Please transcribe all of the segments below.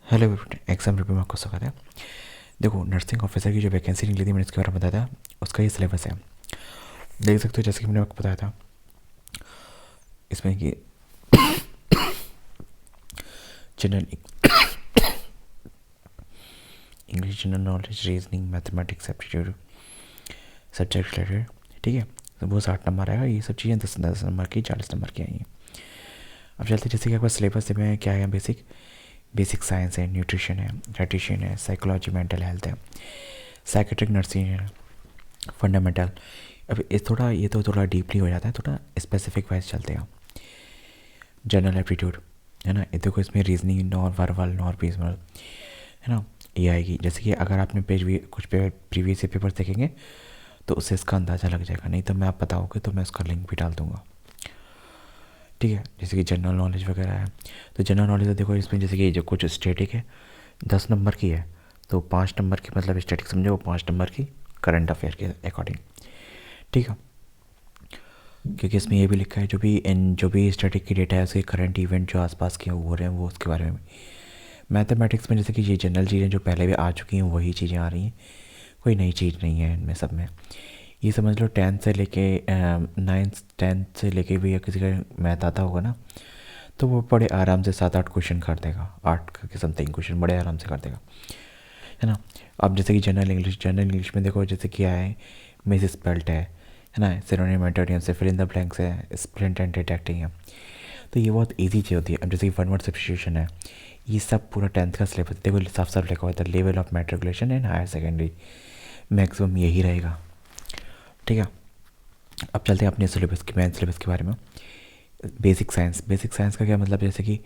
Hello exam review में आपको स्वागत है। देखो, नर्सिंग ऑफिसर की जो वैकेंसी निकली थी मैंने इसके बारे में बताया था, उसका ये सिलेबस है। देख सकते हो जैसे कि मैंने आपको बताया था इसमें कि general English, general knowledge, reasoning, mathematics, aptitude, subject related, ठीक है। तो वो 60 नंबर आएगा। ये सब चीज़ें 10-10 नंबर की, 40 नंबर की आएंगी। अब चलते जैसे कि आपका सिलेबस में क्या है। बेसिक साइंस है, न्यूट्रिशन है, डाइटिशियन है, साइकोलॉजी, मेंटल हेल्थ है, साइकेट्रिक नर्सिंग है, फंडामेंटल। अब ये तो थोड़ा डीपली हो जाता है, थोड़ा स्पेसिफिक वाइज चलते हैं। जनरल एप्टीट्यूड है ना, ये देखो इसमें reasoning, nor verbal, nor visual, है ना, ये आएगी। जैसे कि अगर आपने कुछ प्रीवियस पेपर देखेंगे तो उससे इसका अंदाज़ा लग जाएगा, नहीं तो मैं आप बताओगे तो मैं उसका लिंक भी डाल दूँगा, ठीक है। जैसे कि जनरल नॉलेज वगैरह है, तो जनरल नॉलेज तो देखो इसमें जैसे कि जो कुछ स्टैटिक है 10 नंबर की है, तो 5 नंबर की मतलब स्टैटिक समझो, वो 5 नंबर की करंट अफेयर के अकॉर्डिंग, ठीक है। क्योंकि इसमें ये भी लिखा है जो भी स्टैटिक की डेटा है उसके करंट इवेंट जो आसपास के हो रहे हैं वो उसके बारे में। मैथमेटिक्स में जैसे कि ये जनरल चीज़ें जो पहले भी आ चुकी हैं वही चीज़ें आ रही हैं, कोई नई चीज़ नहीं है इनमें सब में। ये समझ लो 10th से लेके 9th 10th से लेके भी किसी का मैथ आता होगा ना, तो वो बड़े आराम से 7-8 क्वेश्चन कर देगा, 8 के समथिंग क्वेश्चन बड़े आराम से कर देगा, है ना। अब जैसे कि जनरल इंग्लिश में देखो जैसे क्या है, मिस स्पेल्ट है ना, सिनोनिम, एंटोनिम से फिल इन द ब्लैंक्स है, स्प्लिंट एंड डिटेक्टिंग है। तो ये बहुत इजी चीज़ होती है। अब जैसे कि वन वर्ड सब्स्टिट्यूशन है, ये सब पूरा 10th का सिलेबस देखो साफ साफ लिखा हुआ था, level of matriculation and higher secondary, maximum यही रहेगा, ठीक है। अब चलते हैं अपने सिलेबस के मेन सिलेबस के बारे में। बेसिक साइंस का क्या मतलब, जैसे कि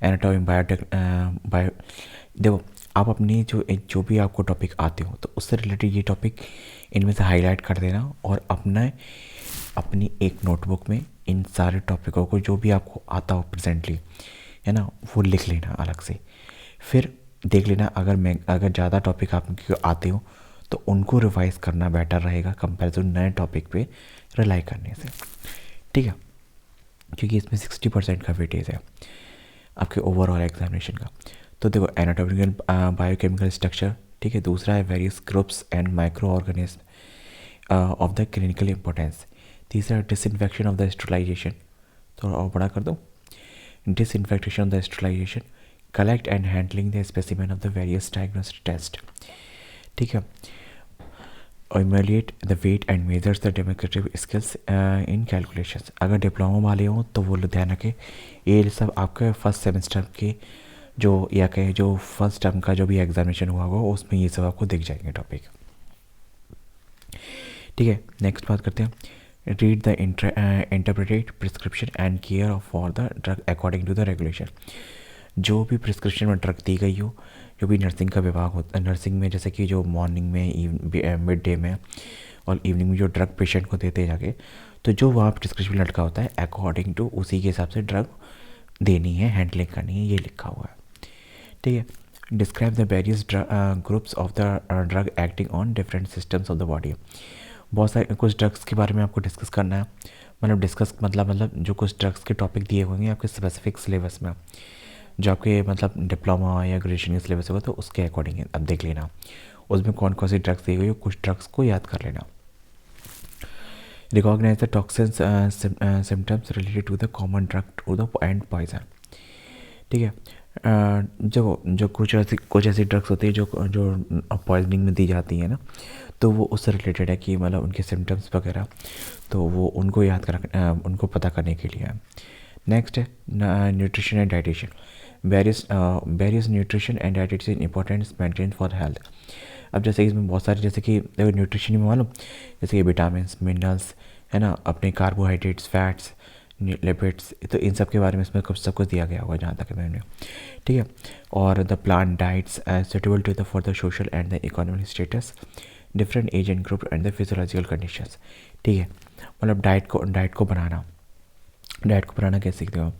एनाटॉमी, बायो, देखो आप अपनी जो भी आपको टॉपिक आते हो तो उससे रिलेटेड ये टॉपिक इनमें से हाईलाइट कर देना, और अपनी एक नोटबुक में इन सारे टॉपिकों को जो भी आपको आता हो प्रेजेंटली, है ना, वो लिख लेना अलग से। फिर देख लेना अगर ज़्यादा टॉपिक आपको आते हो तो उनको रिवाइज करना बेटर रहेगा कंपेयर टू नए टॉपिक पे रिलाई करने से, ठीक है। क्योंकि इसमें 60% का वेटेज है आपके ओवरऑल एग्जामिनेशन का। तो देखो एनाटॉमिकल बायोकेमिकल स्ट्रक्चर, ठीक है। दूसरा है various groups and microorganism of the clinical importance. तीसरा डिसइंफेक्शन ऑफ द स्टरलाइजेशन, थोड़ा और बड़ा कर दो, disinfection of the sterilization, collect and handling the specimen of the various diagnostic test, ठीक है। Evaluate the weight and measures the demonstrative skills in calculations. अगर diploma वाले हों तो वो ध्यान रखें, ये सब आपके फर्स्ट सेमेस्टर के जो फर्स्ट टर्म का जो भी एग्जामिनेशन हुआ होगा उसमें ये सब आपको दिख जाएंगे टॉपिक, ठीक है। नेक्स्ट बात करते हैं, read the interpreted prescription and care for the drug according to the regulation. जो भी प्रिस्क्रिप्शन में ड्रग दी गई हो, जो भी नर्सिंग का विभाग होता है, नर्सिंग में जैसे कि जो मॉर्निंग में, मिड डे में और इवनिंग में जो ड्रग पेशेंट को देते हैं जाके, तो जो वहाँ प्रिस्क्रिप्शन लटका होता है अकॉर्डिंग टू उसी के हिसाब से ड्रग देनी है, हैंडलिंग करनी है, ये लिखा हुआ है, ठीक है। Describe the various groups of the drug acting on different systems of the body. बहुत सारे कुछ ड्रग्स के बारे में आपको डिस्कस करना है, मतलब जो कुछ ड्रग्स के टॉपिक दिए होंगे आपके स्पेसिफिक सिलेबस में, जो आपके मतलब डिप्लोमा या ग्रेजुएशन के सिलेबस होगा तो उसके अकॉर्डिंग अब देख लेना उसमें कौन कौन सी ड्रग्स दी गई हो, कुछ ड्रग्स को याद कर लेना। Recognise the toxins symptoms related to the common drug to the and poison, ठीक है। जो कुछ ऐसी ड्रग्स होती है जो जो पॉइजनिंग में दी जाती है ना, तो वो उससे रिलेटेड है कि मतलब उनके सिम्टम्स वगैरह, तो वो उनको उनको पता करने के लिए है। नेक्स्ट है nutrition and dietitian. Various nutrition and dietitian importance maintain for health. अब जैसे इसमें बहुत सारे, जैसे कि देखो न्यूट्रिशन में मालूम, जैसे कि विटामिन मिनरल्स, है ना, अपने कार्बोहाइड्रेट्स, फैट्स, लिपिड्स, तो इन सब के बारे में इसमें सब कुछ दिया गया होगा जहाँ तक मैंने, ठीक है। और the plant diets suitable to the for the social and the economic status, different age and group and the physiological conditions, ठीक है। मतलब डाइट को बनाना कैसे सीखते हो आप,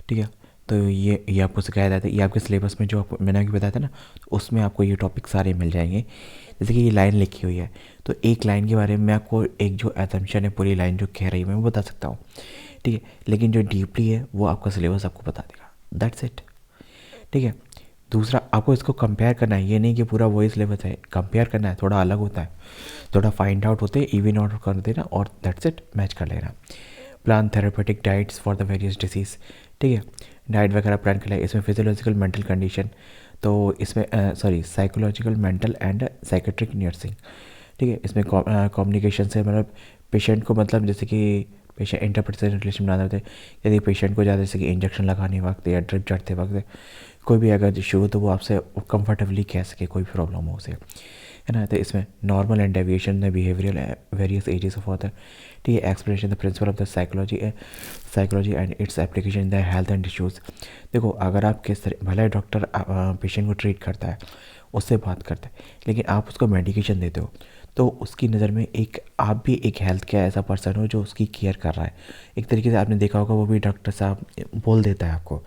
ठीक है। तो ये आपको सिखाया जाता है, ये आपके सिलेबस में जो आपको मैंने अभी बताया था ना, उसमें आपको ये टॉपिक सारे मिल जाएंगे। जैसे कि ये लाइन लिखी हुई है, तो एक लाइन के बारे में मैं आपको एक जो एसम्पशन है पूरी लाइन जो कह रही है मैं वो बता सकता हूँ, ठीक है। लेकिन जो डीपली है वो आपका सिलेबस आपको बता देगा, दैट्स इट, ठीक है। दूसरा आपको इसको कंपेयर करना है, ये नहीं कि पूरा वही सिलेबस है, कंपेयर करना है, थोड़ा अलग होता है, थोड़ा फाइंड आउट होते हैं, इवन आउट कर देना और दैट्स इट, मैच कर लेना। Plan therapeutic diets for the various disease, ठीक है, डाइट वगैरह प्लान कर लिया। इसमें फिजियोलॉजिकल मेंटल कंडीशन, तो इसमें sorry psychological mental and psychiatric nursing, ठीक है। इसमें कम्युनिकेशन से मतलब पेशेंट को मतलब जैसे कि पेशेंट इंटरप्रेटर रिलेशन बनाते होते, यदि पेशेंट को ज़्यादा जैसे कि इंजेक्शन लगाने वक्त या ड्रिप चढ़ते वक्त कोई भी अगर इशू हो तो वो आपसे कंफर्टेबली कह सके, कोई प्रॉब्लम हो उसे, है ना। तो इसमें नॉर्मल एंड डेविएशन में behavioural various ages of author, ठीक है। Explanation the principle of the psychology and its application in the health and issues. देखो अगर आप किस तरह, भले डॉक्टर पेशेंट को ट्रीट करता है, उससे बात करता है, लेकिन आप उसको मेडिकेशन देते हो तो उसकी नज़र में एक आप भी एक हेल्थ केयर ऐसा पर्सन हो जो उसकी केयर कर रहा है। एक तरीके से आपने देखा होगा वो भी डॉक्टर साहब बोल देता है आपको,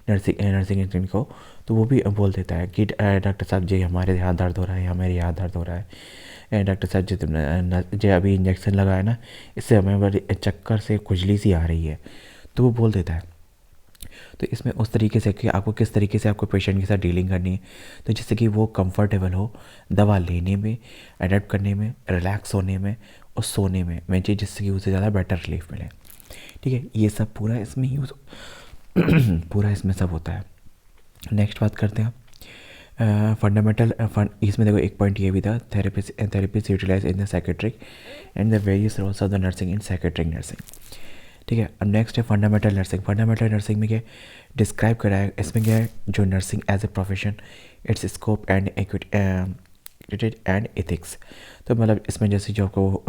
नर्सिंग स्टूडेंट को, तो वो भी बोल देता है कि डॉक्टर साहब जी हमारे यहाँ दर्द हो रहा है या मेरे यहाँ दर्द हो रहा है, डॉक्टर साहब जी तुमने जो अभी इंजेक्शन लगाया ना, इससे हमें बड़ी चक्कर से खुजली सी आ रही है, तो वो बोल देता है। तो इसमें उस तरीके से कि आपको किस तरीके से आपको पेशेंट के साथ डीलिंग करनी है, तो जिससे कि वो कंफर्टेबल हो दवा लेने में, अडेप्ट करने में, रिलैक्स होने में और सोने में मैं चीज़, जिससे कि उसे ज़्यादा बेटर रिलीफ मिले, ठीक है। ये सब पूरा इसमें यूज़ पूरा इसमें सब होता है। नेक्स्ट बात करते हैं फंडामेंटल इसमें देखो एक पॉइंट ये भी था, therapist utilise in the psychiatric and the various roles of the nursing in psychiatric nursing, ठीक है। अब नेक्स्ट है फंडामेंटल नर्सिंग। फंडामेंटल नर्सिंग में क्या डिस्क्राइब करा है, इसमें क्या है जो nursing as a profession, its scope and activity and ethics. तो मतलब इसमें जैसे जो आपको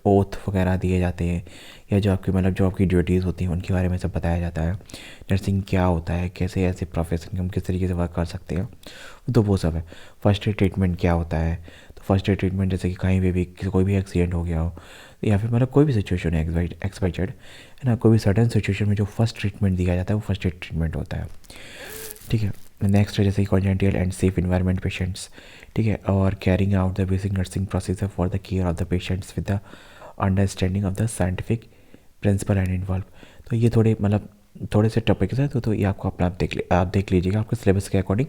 ओथ वगैरह दिए जाते हैं, या जो आपकी मतलब जो आपकी ड्यूटीज़ होती हैं उनके बारे में सब बताया जाता है। नर्सिंग क्या होता है, कैसे ऐसे प्रोफेशन हम किस तरीके से वर्क कर सकते हैं, तो वो सब है। फर्स्ट एड ट्रीटमेंट क्या होता है, तो फर्स्ट एड ट्रीटमेंट जैसे कि कहीं भी कोई भी एक्सीडेंट हो गया हो, या फिर मतलब कोई भी सिचुएशन है एक्सपेक्टेड, है ना, कोई भी सडन सिचुएशन में जो फर्स्ट ट्रीटमेंट दिया जाता है वो फर्स्ट एड ट्रीटमेंट होता है, ठीक है। नेक्स्ट है जैसे कॉन्जेंटियल एंड सेफ इन्वायरमेंट पेशेंट्स, ठीक है, और carrying out the basic nursing procedure for the care of the patients with the understanding of the scientific principle and involve. तो ये थोड़े मतलब थोड़े से टॉपिक्स हैं, तो ये आपको अपना आप देख लीजिएगा, आपके सिलेबस के अकॉर्डिंग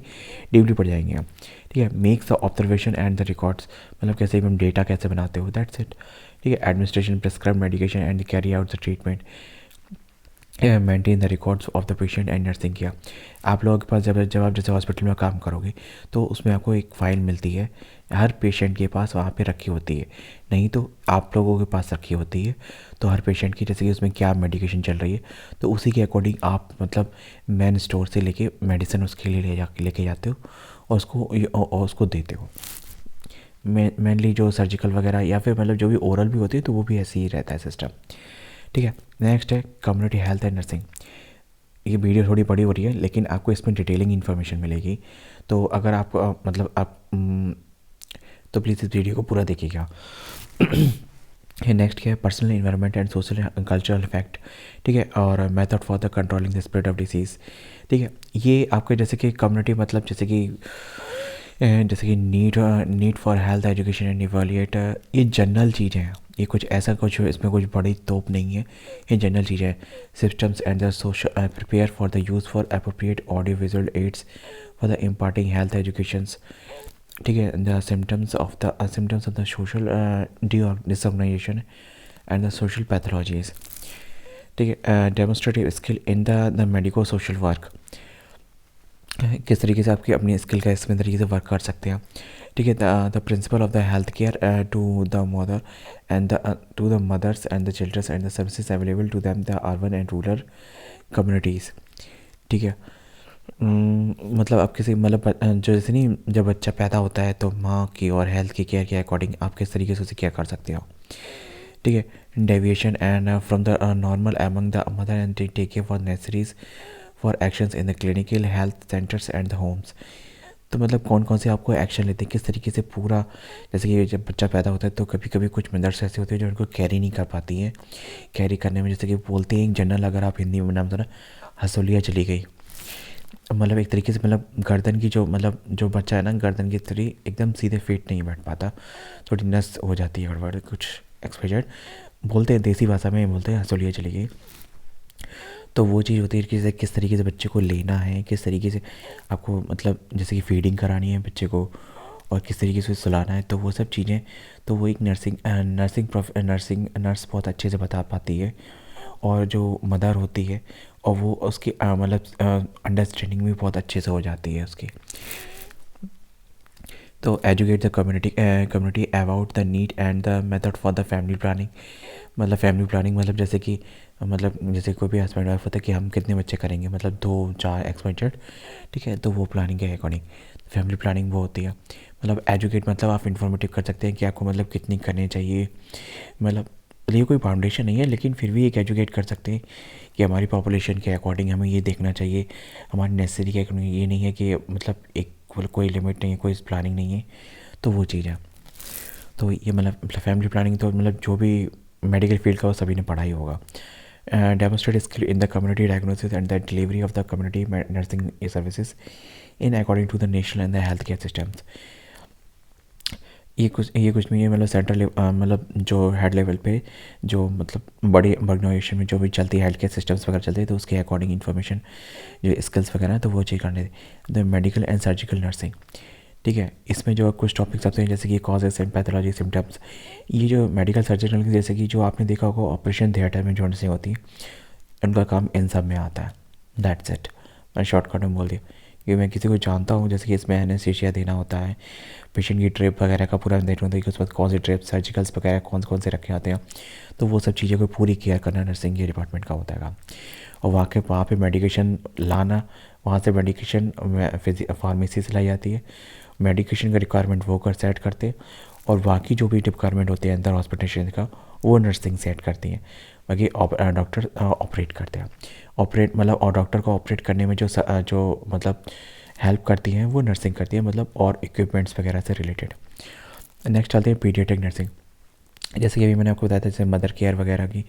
डीपली पढ़ जाएंगे आप, ठीक है। Makes the observation and the records, मतलब कैसे हम डेटा कैसे बनाते हो, दैट्स इट, ठीक है। Administration prescribe medication and carry out the treatment, maintain the records of the patient and nursing किया। आप लोगों के पास जब आप जैसे हॉस्पिटल में काम करोगे तो उसमें आपको एक फ़ाइल मिलती है, हर पेशेंट के पास वहाँ पे रखी होती है, नहीं तो आप लोगों के पास रखी होती है। तो हर पेशेंट की जैसे कि उसमें क्या मेडिकेशन चल रही है, तो उसी के अकॉर्डिंग आप मतलब मेन स्टोर से लेके मेडिसिन उसके लिए लेके जाते हो और उसको देते हो। मेनली जो सर्जिकल वगैरह या फिर मतलब जो भी ओरल भी होती है तो वो भी ऐसे ही रहता है सिस्टम, ठीक है। नेक्स्ट है कम्युनिटी हेल्थ एंड नर्सिंग। ये वीडियो थोड़ी बड़ी हो रही है लेकिन आपको इसमें डिटेलिंग इन्फॉर्मेशन मिलेगी, तो अगर आप मतलब आप तो प्लीज़ इस वीडियो को पूरा देखिएगा। नेक्स्ट क्या है personal environment and social cultural effect, ठीक है, और method for the controlling the spread of disease, ठीक है। ये आपके जैसे कि कम्युनिटी मतलब जैसे कि need for health education and evaluate, ये जनरल चीज़ें हैं, ये कुछ ऐसा कुछ इसमें कुछ बड़ी तोप नहीं है, ये जनरल चीज़ें हैं। Systems and the social prepare for the use for appropriate audio visual aids for the imparting health educations, ठीक है। The symptoms of the social disorganization and the social pathologies, ठीक है। Demonstrative skill in the medico social work, किस तरीके से आपकी अपनी skill का इसमें तरीके से वर्क कर सकते हैं, ठीक है। The principle of the health care to the mother and to the mothers and the childrens and the services available to them the urban and rural communities, ठीक है। मतलब आप किसी मतलब जो जैसे नहीं जब बच्चा पैदा होता है तो माँ की और हेल्थ की केयर के अकॉर्डिंग आप किस तरीके से उसे केयर कर सकते हो, ठीक है। Deviation and from the normal among the mother and take care for necessaries for actions in the clinical health centres and the homes. तो मतलब कौन कौन से आपको एक्शन लेते हैं, किस तरीके से पूरा, जैसे कि जब बच्चा पैदा होता है तो कभी कभी कुछ मदर्स ऐसे होते हैं जो उनको कैरी नहीं कर पाती हैं, कैरी करने में जैसे कि बोलते हैं जनरल, अगर आप हिंदी में नाम तो ना हंसोलिया चली गई, मतलब एक तरीके से मतलब गर्दन की जो मतलब जो बच्चा है ना गर्दन की तरी एकदम सीधे फिट नहीं बैठ पाता, थोड़ी नस हो जाती है गड़बड़ कुछ एक्सपेक्टेड, बोलते हैं देसी भाषा में बोलते हैं हंसोलिया चली गई। तो वो चीज़ होती है कि जैसे किस तरीके से बच्चे को लेना है, किस तरीके से आपको मतलब जैसे कि फीडिंग करानी है बच्चे को और किस तरीके से सुलाना है, तो वो सब चीज़ें तो वो एक नर्सिंग नर्स बहुत अच्छे से बता पाती है। और जो मदर होती है और वो उसकी मतलब अंडरस्टैंडिंग भी बहुत अच्छे से हो जाती है उसकी। तो educate the community about the need and the method for the family planning. मतलब फैमिली प्लानिंग मतलब जैसे कि मतलब जैसे कोई भी हस्बैंड वाइफ होता है कि हम कितने बच्चे करेंगे, मतलब 2 4 XYZ, ठीक है। तो वो प्लानिंग के अकॉर्डिंग फैमिली प्लानिंग वो होती है। मतलब एजुकेट मतलब आप इन्फॉर्मेटिव कर सकते हैं कि आपको मतलब कितनी करनी चाहिए, मतलब ये कोई फाउंडेशन नहीं है लेकिन फिर भी एक एजुकेट कर सकते हैं कि हमारी पॉपुलेशन के अकॉर्डिंग हमें ये देखना चाहिए, हमारी नेसेसरी के अकॉर्डिंग। ये नहीं है कि मतलब एक कोई लिमिट नहीं है, कोई प्लानिंग नहीं है, तो वो चीज़ है। तो ये मतलब फैमिली प्लानिंग तो मतलब जो भी मेडिकल फील्ड का वो सभी ने पढ़ा ही होगा। Demonstrate skill in the community diagnosis and the delivery of the community nursing services in according to the national and the health care systems. ये कुछ नहीं है, मतलब सेंट्रल मतलब जो हेड लेवल पे जो मतलब बड़ी ऑर्गेनाइजेशन में जो भी चलती है हेल्थ केयर सिस्टम्स वगैरह चलती है, तो उसके अकॉर्डिंग इन्फॉर्मेशन जो स्किल्स वगैरह है तो वो चीज़ करने the medical and surgical nursing, ठीक है। इसमें जो कुछ टॉपिक्स आते हैं जैसे कि कॉजेस एंड पैथोलॉजी सिम्टम्स। ये जो मेडिकल सर्जिकल जैसे कि जो आपने देखा होगा ऑपरेशन थिएटर में जो नर्सिंग होती है, उनका काम इन सब में आता है। दैट्स इट, मैं शॉर्टकट में बोल दिया कि मैं किसी को जानता हूँ जैसे कि इसमें एनेस्थीसिया देना होता है, पेशेंट की ट्रिप वगैरह का पूरा देखना होता है कि उसके बाद कौन से ट्रिप सर्जिकल्स वगैरह कौन से रखे आते हैं, तो वो सब चीज़ों को पूरी केयर करना नर्सिंग के डिपार्टमेंट का होता है काम। और वहाँ पे मेडिकेशन लाना, वहाँ से मेडिकेशन फार्मेसी से लाई जाती है, मेडिकेशन का रिक्वायरमेंट वो कर सेट करते, और बाकी जो भी रिक्वायरमेंट होते हैं अंदर हॉस्पिटल का वो नर्सिंग सेट करती हैं। बाकी डॉक्टर ऑपरेट करते हैं। ऑपरेट मतलब और डॉक्टर को ऑपरेट करने में जो मतलब हेल्प करती हैं वो नर्सिंग करती है, मतलब और इक्विपमेंट्स वगैरह से रिलेटेड। नेक्स्ट चलते हैं पीडियाट्रिक नर्सिंग। जैसे कि अभी मैंने आपको बताया था जैसे मदर केयर वगैरह की,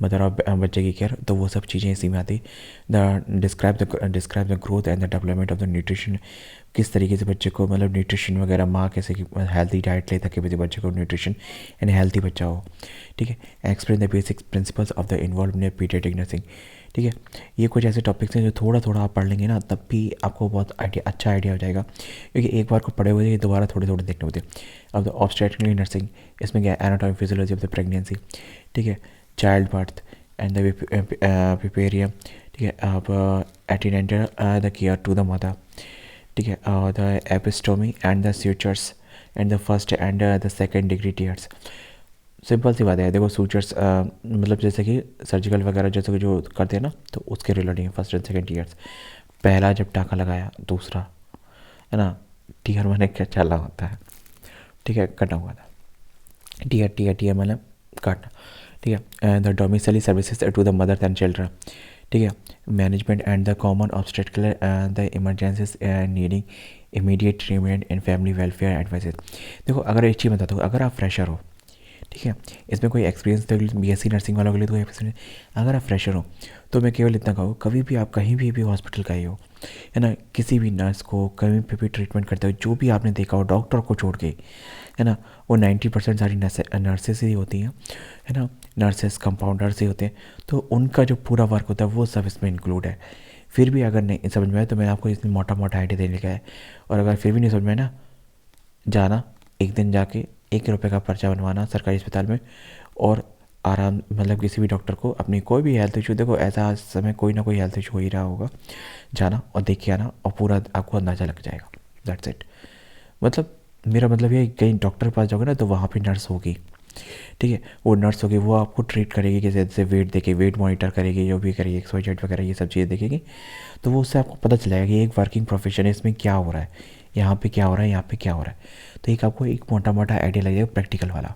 मदर और बच्चे की केयर, तो वो सब चीज़ें इसी में आती। The describe the growth and the development of the nutrition. किस तरीके से बच्चे को मतलब न्यूट्रिशन वगैरह माँ कैसे हेल्थी डाइट ले ताकि बच्चे को न्यूट्रिशन एंड हेल्थी बच्चा हो, ठीक है। Explain the basic principles of the involve in paediatric nursing, ठीक है। ये कुछ ऐसे टॉपिक्स हैं जो थोड़ा थोड़ा आप पढ़ लेंगे ना तब भी आपको बहुत अच्छा आइडिया हो जाएगा, क्योंकि एक बार को पढ़े हुए दोबारा थोड़े थोड़े देखने होते हैं। अब द ऑब्स्टेट्रिक नर्सिंग, इसमें क्या anatomy physiology of the pregnancy, ठीक है, child birth and the puerperium, ठीक है। अब antenatal the care to the mother, ठीक है। The episiotomy and the sutures and the first and the second degree tears. Simple सी बात है, देखो सूचर्स मतलब जैसे कि सर्जिकल वगैरह जैसे कि जो करते हैं ना, तो उसके relating first and second tears. पहला जब टाँका लगाया, दूसरा है ना, टीयर मैंने क्या चला होता है, ठीक है, कटा हुआ था, टीयर मतलब काटना, ठीक है। The domiciliary services to the mother and children, ठीक है। Management and the common obstacle the emergencies needing immediate treatment in family welfare advices. देखो अगर एक चीज़ बताता हूँ, अगर आप फ्रेशर हो, ठीक है, इसमें कोई एक्सपीरियंस तो BSc नर्सिंग वालों के लिए तो कोई एक्सपीरियंस, अगर आप फ्रेशर हो तो मैं केवल इतना कहूँ, कभी भी आप कहीं भी हॉस्पिटल का ही हो, है ना, किसी भी नर्स को कहीं पे भी ट्रीटमेंट करते हो, जो भी आपने देखा हो डॉक्टर को छोड़ के, है ना, वो 90% सारी नर्सेस ही होती हैं, है ना, नर्सेस कंपाउंडर्स ही होते हैं, तो उनका जो पूरा वर्क होता है वो सब इसमें इंक्लूड है। फिर भी अगर नहीं समझ में आए तो मैंने आपको इसमें मोटा आइडिया देने का है, और अगर फिर भी नहीं समझ में आए ना, जाना एक दिन जाके 1 रुपये का पर्चा बनवाना सरकारी अस्पताल में, और आराम मतलब किसी भी डॉक्टर को अपनी कोई भी हेल्थ इशू, देखो ऐसा समय कोई ना कोई हेल्थ इशू हो ही रहा होगा, जाना और देख के आना और पूरा आपको अंदाज़ा लग जाएगा। That's it. मतलब मेरा मतलब ये कहीं डॉक्टर के पास जाओगे ना तो वहाँ पे नर्स होगी, ठीक है, वो नर्स होगी, वो आपको ट्रीट करेगी, कि जैसे वेट देखे, वेट मॉनिटर करेगी, जो भी करेगी XYZ वगैरह ये सब चीज़ें देखेगी, तो वो उससे आपको पता चलेगा कि एक वर्किंग प्रोफेशन है, इसमें क्या हो रहा है, यहाँ पे क्या हो रहा है, यहाँ पे क्या हो रहा है, तो एक आपको एक मोटा आइडिया लगेगा प्रैक्टिकल वाला,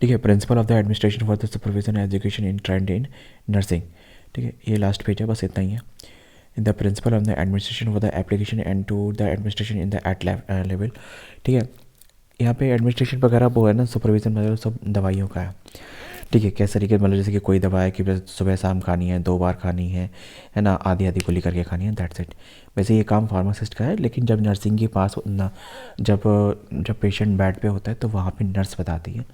ठीक है। Principal of the administration for the supervision education in trend in nursing, ठीक है, ये लास्ट पेज है, बस इतना ही है। The principle of the administration for the application and to the administration in the at level, ठीक है। यहाँ पे एडमिनिस्ट्रेशन वगैरह वो है ना, सुपरविजन वगैरह सब दवाइयों का है, ठीक है। कैसे तरीके मतलब जैसे कि कोई दवा है कि सुबह शाम खानी है, 2 बार खानी है ना, आधी गोली करके खानी है, दैट्स इट। वैसे ये काम फार्मासिस्ट का है, लेकिन जब नर्सिंग के पास ना, जब पेशेंट बेड पे होता है तो वहाँ पे नर्स बताती है,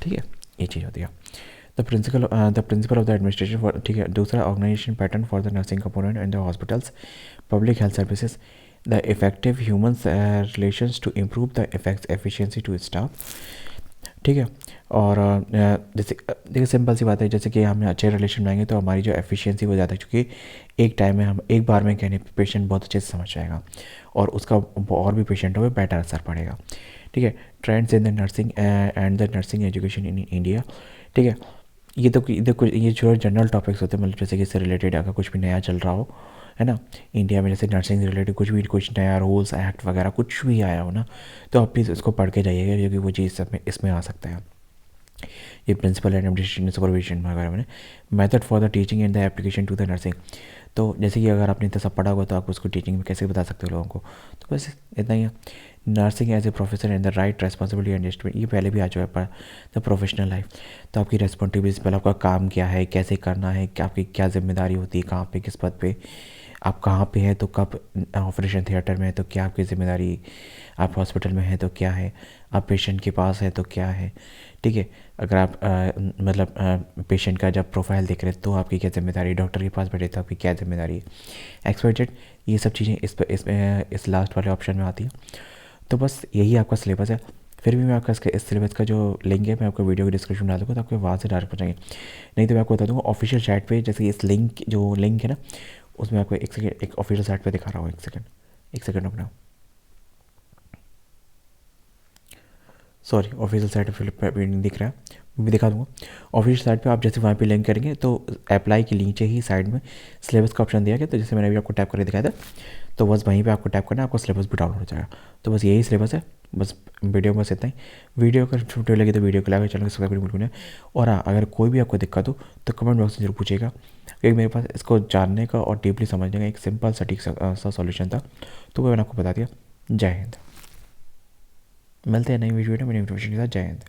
ठीक है, ये चीज़ होती है। The principle of the administration for, ठीक है। दूसरा, organisation pattern for the nursing component in the hospitals, public health services, the effective human relations to improve the effect efficiency to staff, ठीक है। और जैसे देखिए सिंपल सी बात है, जैसे कि हम अच्छे रिलेशन बनाएंगे तो हमारी जो एफिशिएंसी वो ज़्यादा, क्योंकि एक टाइम में हम एक बार में कहने पेशेंट बहुत अच्छे से समझ जाएगा और उसका और भी पेशेंटों पे बेटर असर पड़ेगा, ठीक है। Trends in the nursing and the nursing education in India, ठीक है। ये तो देखो ये जो जनरल टॉपिक्स होते हैं, मतलब जैसे कि इससे रिलेटेड अगर कुछ भी नया चल रहा हो, है ना, इंडिया में जैसे नर्सिंग से रिलेटेड कुछ नया रूल्स एक्ट वगैरह कुछ भी आया हो ना, तो आप प्लीज़ उसको पढ़ के जाइएगा, क्योंकि वो चीज़ सब में इसमें आ सकता है। ये प्रिंसिपल एंड एडमिनिस्ट्रेशन सुपरविजन वगैरह में method for the teaching and the application to the nursing, तो जैसे कि अगर आपने इतना सब पढ़ा होगा तो आप उसको टीचिंग में कैसे बता सकते हो लोगों को, तो बस इतना ही है। Nursing as a profession and the right responsibility and adjustment, ये पहले भी आ चुका है पर द प्रोफेशनल लाइफ, तो आपकी रेस्पॉन्सिबिलिटी पहले आपका काम क्या है, कैसे करना है, क्या आपकी क्या जिम्मेदारी होती है, कहाँ पे किस पद पे आप, कहाँ पे है तो कब ऑपरेशन थिएटर में है तो क्या आपकी ज़िम्मेदारी, आप हॉस्पिटल में हैं तो क्या है, आप पेशेंट के पास है तो क्या है, ठीक है। अगर आप मतलब पेशेंट का जब प्रोफाइल देख रहे हैं तो आपकी क्या जिम्मेदारी, डॉक्टर के पास बैठे तो आपकी क्या जिम्मेदारी है, एक्सपेक्टेड, ये सब चीज़ें इसमें इस लास्ट वाले ऑप्शन में आती है। तो बस यही आपका सिलेबस है। फिर भी मैं आपका इसके इस सिलेबस का जो लिंक है मैं आपको वीडियो के डिस्क्रिप्शन में डाल दूँगा, तो आपको वहाँ से डायरेक्ट पहुँचेंगे। नहीं तो मैं आपको बता दूँगा ऑफिशियल साइट पे, जैसे इस लिंक है ना, उसमें आपको एक सेकेंड, एक ऑफिशियल साइट पे दिखा रहा हूँ, एक सेकेंड रुकना, सॉरी ऑफिशियल साइट पे नहीं दिख रहा है, मैं दिखा दूँगा। ऑफिशियल साइट पे आप जैसे वहाँ पे लिंक करेंगे तो अप्लाई के नीचे ही साइड में सिलेबस का ऑप्शन दिया गया, तो जैसे मैंने अभी आपको टैप करके दिखाया था, तो बस वहीं पे आपको टैप करना है, आपको सिलेबस भी डाउनलोड हो जाएगा। तो बस यही सिलेबस है, बस वीडियो में बस इतना ही। वीडियो अगर वीडियो लगे तो वीडियो को लाइक, चैनल को सब्सक्राइब बिल्कुल नहीं। और हाँ, अगर कोई भी आपको दिक्कत हो तो कमेंट बॉक्स में जरूर पूछेगा, क्योंकि मेरे पास इसको जानने का और डीपली समझने का एक सिंपल सटीक सा सॉल्यूशन था, तो वो मैंने आपको बता दिया। जय हिंद। मिलते हैं नई वीडियो में नई इन्फॉर्मेशन के साथ। जय हिंद।